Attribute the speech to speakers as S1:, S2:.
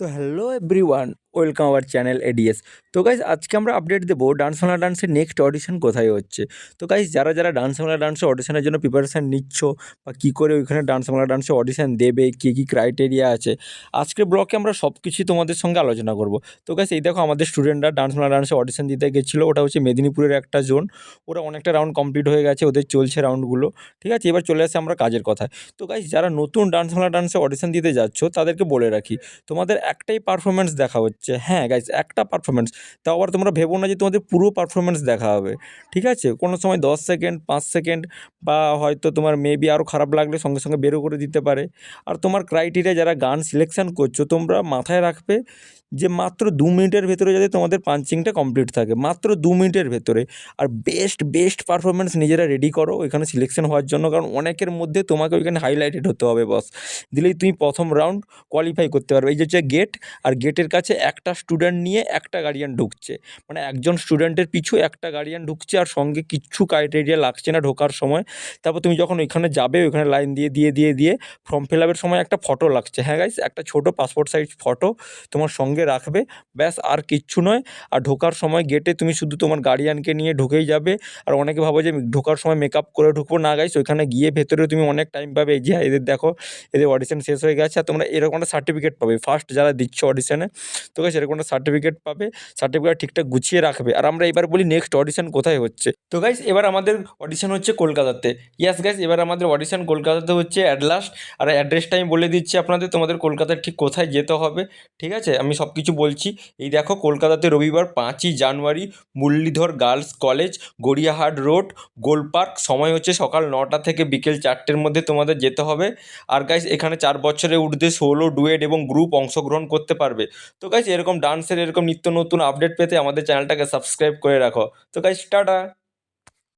S1: তো hello everyone, welcome our channel ads. তো guys আজকে আমরা আপডেট দেবো ডান্স বাংলা ডান্সের নেক্সট অডিশন কোথায় হচ্ছে। তো গাইজ যারা ডান্স বাংলা ডান্সের অডিশনের জন্য প্রিপারেশান নিচ্ছ বা কী করে ওইখানে ডান্স বাংলা ডান্সে অডিশন দেবে, কী কী ক্রাইটেরিয়া আছে, আজকের ব্লকে আমরা সব কিছুই তোমাদের সঙ্গে আলোচনা করব। তো গাইজ এই দেখো আমাদের স্টুডেন্টরা ডান্স বাংলা ডান্সে অডিশন দিতে গেছিলো, ওটা হচ্ছে মেদিনীপুরের একটা জোন। ওরা অনেকটা রাউন্ড কমপ্লিট হয়ে গেছে, ওদের চলছে রাউন্ডগুলো, ঠিক আছে। এবার চলে আসে আমরা কাজের কথায়। তো গাইজ যারা নতুন ডান্স বাংলা ডান্সে অডিশন দিতে যাচ্ছ তাদেরকে বলে রাখি, তোমাদের একটাই পারফরমেন্স দেখা হচ্ছে। হ্যাঁ গাইজ, একটা পারফরমেন্স। তাও আবার তোমরা ভেবো না যে তোমাদের পুরো পারফরমেন্স দেখা হবে, ঠিক আছে। কোনো সময় 10 সেকেন্ড, 5 সেকেন্ড, বা হয়তো তোমার মেবি আরও খারাপ লাগলে সঙ্গে সঙ্গে বেরও করে দিতে পারে। আর তোমার ক্রাইটেরিয়া যারা গান সিলেকশান করছো, তোমরা মাথায় রাখবে যে মাত্র 2 মিনিটের ভেতরে যাতে তোমাদের পাঞ্চিংটা কমপ্লিট থাকে, মাত্র 2 মিনিটের ভেতরে। আর বেস্ট পারফরমেন্স নিজেরা রেডি করো ওইখানে সিলেকশন হওয়ার জন্য, কারণ অনেকের মধ্যে তোমাকে ওইখানে হাইলাইটেড হতে হবে বস। দিলেই তুমি প্রথম রাউন্ড কোয়ালিফাই করতে পারবে। এই যে হচ্ছে গেট, আর গেটের কাছে একটা স্টুডেন্ট নিয়ে একটা গার্ডিয়ান ঢুকছে, মানে একজন স্টুডেন্টের পিছু একটা গার্ডিয়ান ঢুকছে, আর সঙ্গে কিচ্ছু ক্রাইটেরিয়া লাগছে না ঢোকার সময়। তারপর তুমি যখন ওইখানে যাবে, ওইখানে লাইন দিয়ে ফর্ম ফিল আপের সময় একটা ফটো লাগছে। হ্যাঁ গাইস, একটা ছোটো পাসপোর্ট সাইজ ফটো তোমার সঙ্গে রাখবে, ব্যাস আর কিচ্ছু নয়। আর ঢোকার সময় গেটে তুমি শুধু তোমার গার্ডিয়ানকে নিয়ে ঢুকেই যাবে। আর অনেকে ভাবো যে ঢোকার সময় মেকআপ করে ঢুকবো, না গাইস, ওইখানে গিয়ে ভেতরে তুমি অনেক টাইম পাবে। এই যে এদের দেখো, এদের অডিশন শেষ হয়ে গেছে, আর তোমরা এরকম একটা সার্টিফিকেট পাবে ফার্স্ট যারা দিচ্ছ অডিশনে। তো গাইস এরকম একটা সার্টিফিকেট পাবে, সার্টিফিকেট ঠিকঠাক গুছিয়ে রাখবে। আর আমরা এবার বলি নেক্সট অডিশন কোথায় হচ্ছে। তো গাইস এবার আমাদের অডিশন হচ্ছে কলকাতাতে। ইয়াস গাইস, এবার আমাদের অডিশন কলকাতাতে হচ্ছে অ্যাট লাস্ট। আর অ্যাড্রেসটা আমি বলে দিচ্ছি আপনাদের, তোমাদের কলকাতার ঠিক কোথায় যেতে হবে, ঠিক আছে। আমি সব কিছু বলছি। এই দেখো, কলকাতাতে রবিবার 5ই জানুয়ারি, Muralidhar girls college, Gariahat road, Gol park. সময় হচ্ছে সকাল 9টা থেকে বিকেল 4টের মধ্যে তোমাদের যেতে হবে। আর গাইস এখানে 4 বছরের ঊর্ধ্বে সোলো, ডুয়েট এবং গ্রুপ অংশগ্রহণ করতে পারবে। তো গাইস এরকম ডান্সের এরকম নিত্য নতুন আপডেট পেতে আমাদের চ্যানেলটাকে সাবস্ক্রাইব করে রাখো। তো গাইস টাটা।